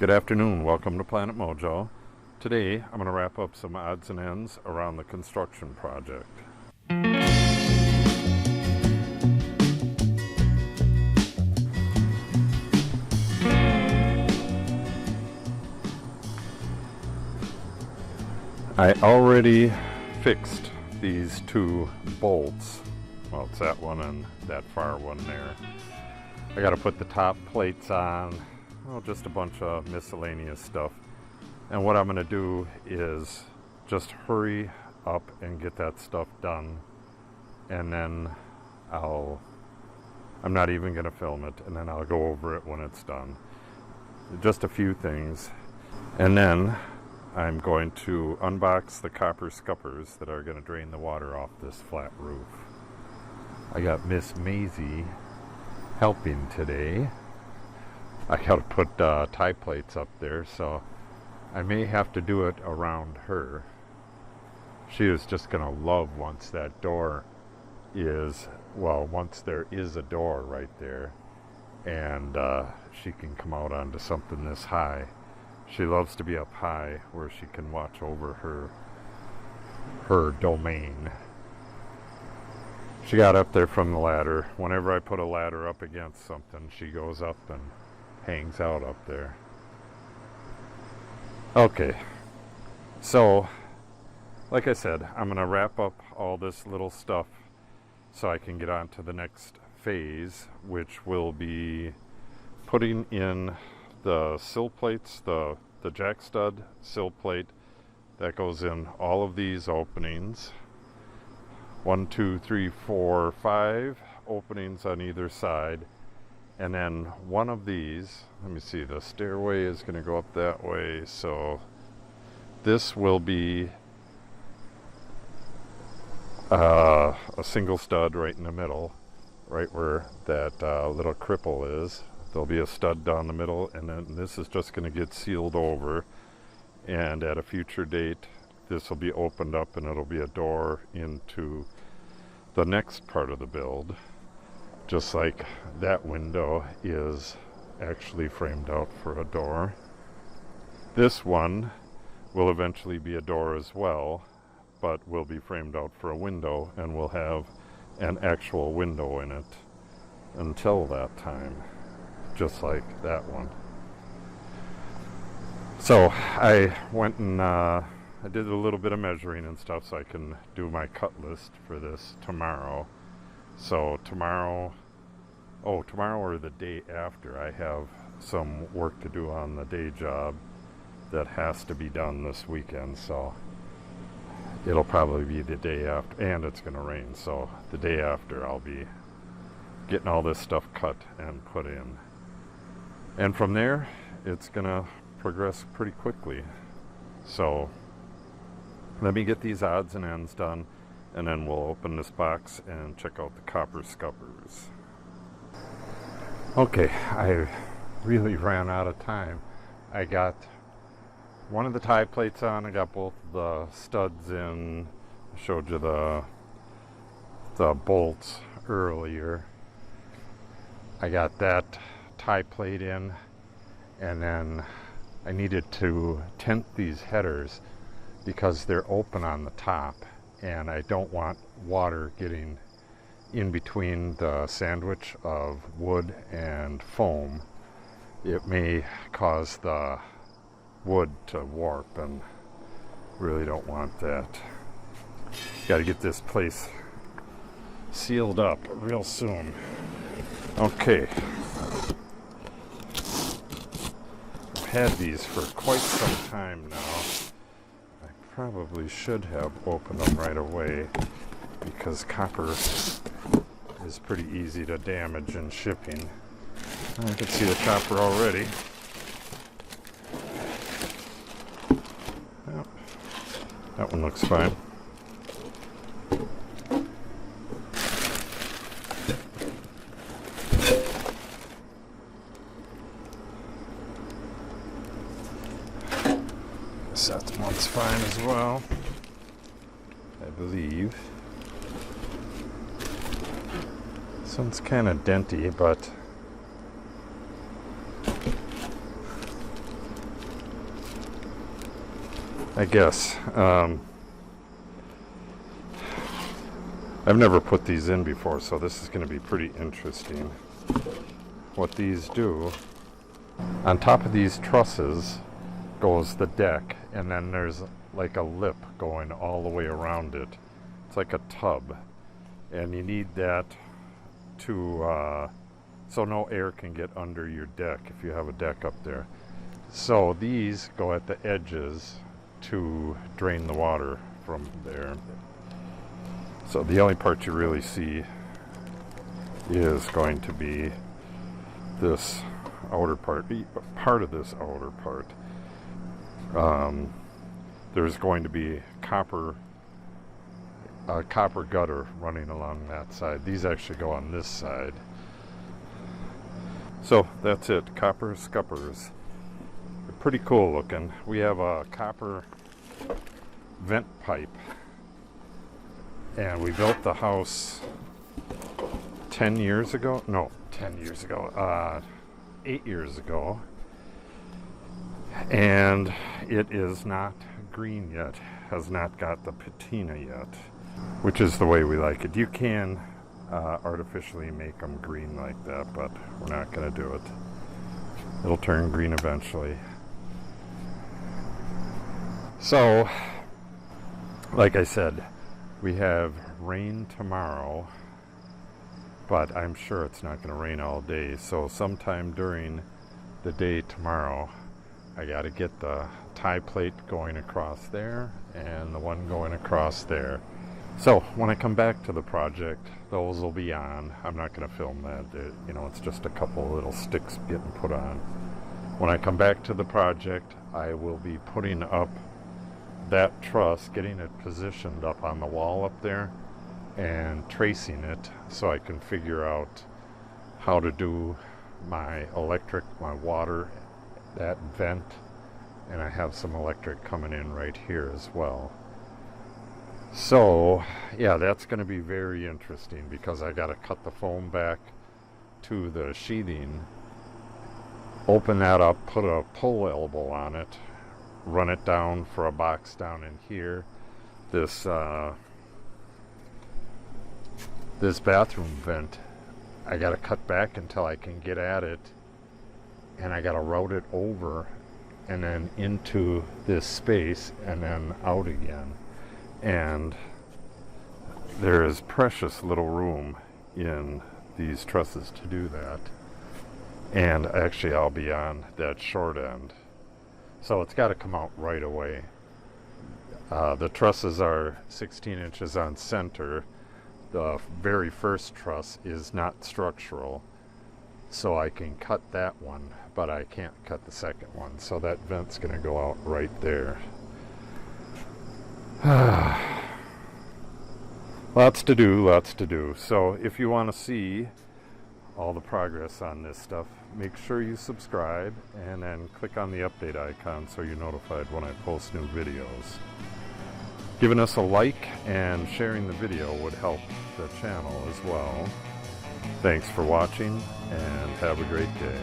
Good afternoon, welcome to Planet Mojo. Today I'm going to wrap up some odds and ends around the construction project. I already fixed these two bolts. Well, it's that one and that far one there. I got to put the top plates on. Just a bunch of miscellaneous stuff. And what I'm going to do is just hurry up and get that stuff done. And then I'm not even going to film it, and then I'll go over it when it's done. Just a few things. And then I'm going to unbox the copper scuppers that are going to drain the water off this flat roof. I got Miss Maisie helping today. I gotta put tie plates up there, so I may have to do it around her. She is just gonna love once that door is, well, once there is a door right there and she can come out onto something this high. She loves to be up high where she can watch over her domain. She got up there from the ladder. Whenever I put a ladder up against something, she goes up and hangs out up there. Okay, so like I said, I'm going to wrap up all this little stuff so I can get on to the next phase, which will be putting in the sill plates, the jack stud sill plate that goes in all of these openings. 1, 2, 3, 4, 5 openings on either side. And then one of these, let me see, the stairway is going to go up that way, so this will be a single stud right in the middle, right where that little cripple is. There'll be a stud down the middle, and then this is just going to get sealed over, and at a future date this will be opened up and it'll be a door into the next part of the build. Just like that window is actually framed out for a door. This one will eventually be a door as well, but will be framed out for a window and will have an actual window in it until that time, just like that one. So I went and I did a little bit of measuring and stuff so I can do my cut list for this tomorrow. So tomorrow or the day after, I have some work to do on the day job that has to be done this weekend, so it'll probably be the day after, and it's going to rain, so the day after I'll be getting all this stuff cut and put in. And from there, it's going to progress pretty quickly. So let me get these odds and ends done, and then we'll open this box and check out the copper scuppers. Okay, I really ran out of time. I got one of the tie plates on, I got both the studs in, I showed you the bolts earlier. I got that tie plate in, and then I needed to tent these headers because they're open on the top, and I don't want water getting in between the sandwich of wood and foam. It may cause the wood to warp, and really don't want that. Got to get this place sealed up real soon. Okay, I've had these for quite some time now. I probably should have opened them right away because copper is pretty easy to damage in shipping. I can see the copper already. Yep. That one looks fine. That one's fine as well, I believe. This one's kind of denty, but I guess. I've never put these in before, so this is going to be pretty interesting. What these do, on top of these trusses goes the deck, and then there's like a lip going all the way around it. It's like a tub, and you need that to so no air can get under your deck if you have a deck up there. So these go at the edges to drain the water from there. So the only part you really see is going to be this outer part, part of this outer part. There's going to be a copper gutter running along that side. These actually go on this side. So that's it, copper scuppers. They're pretty cool looking. We have a copper vent pipe, and we built the house 10 years ago. No, 10 years ago. 8 years ago. And it is not green yet. Has not got the patina yet, which is the way we like it. You can artificially make them green like that, but we're not going to do it. It'll turn green eventually. So, like I said, we have rain tomorrow, but I'm sure it's not going to rain all day. So sometime during the day tomorrow, I got to get the tie plate going across there and the one going across there. So when I come back to the project, those will be on. I'm not going to film that. It's just a couple little sticks getting put on. When I come back to the project, I will be putting up that truss, getting it positioned up on the wall up there and tracing it so I can figure out how to do my electric, my water, that vent, and I have some electric coming in right here as well. So yeah, that's going to be very interesting because I got to cut the foam back to the sheathing, open that up, put a pull elbow on it, run it down for a box down in here. This bathroom vent, I got to cut back until I can get at it, and I got to route it over and then into this space and then out again. And there is precious little room in these trusses to do that. And actually I'll be on that short end. So it's got to come out right away. The trusses are 16 inches on center. The very first truss is not structural, so I can cut that one, but I can't cut the second one. So that vent's going to go out right there. Lots to do. So if you want to see all the progress on this stuff, make sure you subscribe and then click on the update icon so you're notified when I post new videos. Giving us a like and sharing the video would help the channel as well. Thanks for watching and have a great day.